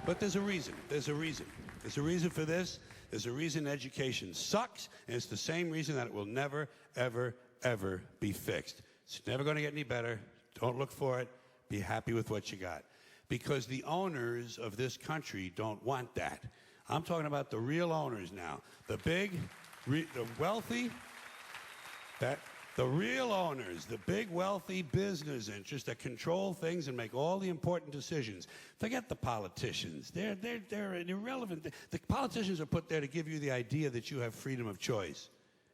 But there's a reason. There's a reason. There's a reason for this. There's a reason education sucks, and it's the same reason that it will never, ever, ever be fixed. It's never going to get any better. Don't look for it. Be happy with what you got. Because the owners of this country don't want that. I'm talking about the real owners now. The big, the wealthy, the real owners, the big wealthy business interests that control things and make all the important decisions. Forget the politicians. They're irrelevant. The politicians are put there to give you the idea that you have freedom of choice.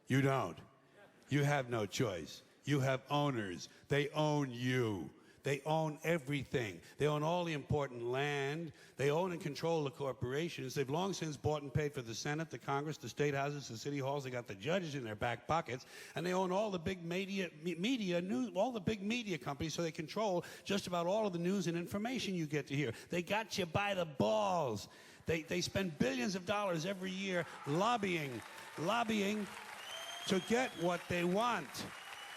You don't. You have no choice. You have owners. They own you. They own everything. They own all the important land. They own and control the corporations. They've long since bought and paid for the Senate, the Congress, the state houses, the city halls. They got the judges in their back pockets, and they own all the big all the big media companies. So they control just about all of the news and information you get to hear. They got you by the balls. They spend billions of dollars every year lobbying to get what they want.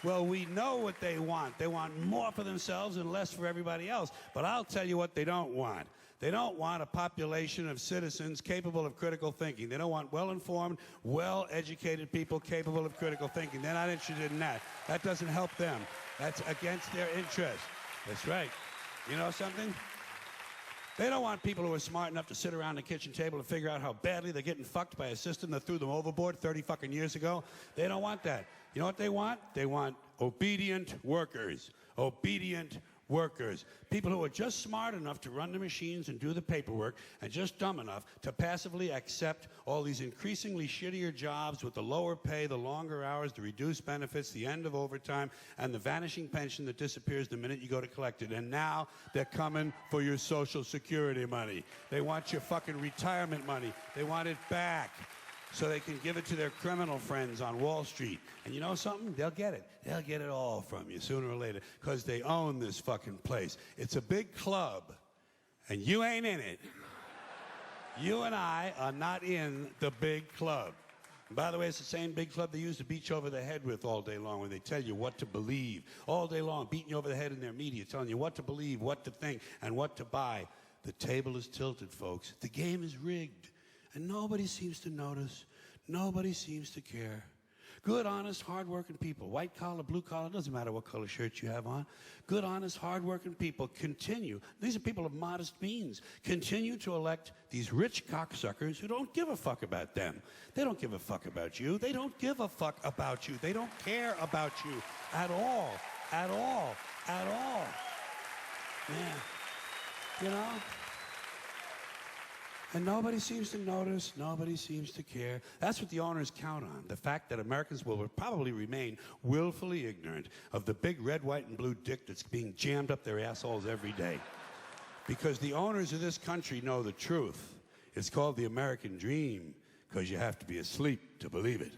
Well, we know what they want. They want more for themselves and less for everybody else. But I'll tell you what they don't want. They don't want a population of citizens capable of critical thinking. They don't want well-informed, well-educated people capable of critical thinking. They're not interested in that. That doesn't help them. That's against their interest. That's right. You know something? They don't want people who are smart enough to sit around the kitchen table and figure out how badly they're getting fucked by a system that threw them overboard 30 fucking years ago. They don't want that. You know what they want? They want obedient workers. Obedient workers. People who are just smart enough to run the machines and do the paperwork and just dumb enough to passively accept all these increasingly shittier jobs with the lower pay, the longer hours, the reduced benefits, the end of overtime, and the vanishing pension that disappears the minute you go to collect it. And now they're coming for your Social Security money. They want your fucking retirement money. They want it back, so they can give it to their criminal friends on Wall Street. And you know something? They'll get it. They'll get it all from you sooner or later, because they own this fucking place. It's a big club, and you ain't in it. You and I are not in the big club. And by the way, it's the same big club they use to beat you over the head with all day long, when they tell you what to believe. All day long, beating you over the head in their media, telling you what to believe, what to think, and what to buy. The table is tilted, folks. The game is rigged. And nobody seems to notice. Nobody seems to care. Good, honest, hard-working people, white collar, blue collar, doesn't matter what color shirt you have on. Good, honest, hard-working people continue. These are people of modest means. Continue to elect these rich cocksuckers who don't give a fuck about them. They don't give a fuck about you. They don't give a fuck about you. They don't care about you at all. At all. At all. Yeah. You know? And nobody seems to notice, nobody seems to care. That's what the owners count on, the fact that Americans will probably remain willfully ignorant of the big red, white, and blue dick that's being jammed up their assholes every day. Because the owners of this country know the truth. It's called the American dream, because you have to be asleep to believe it.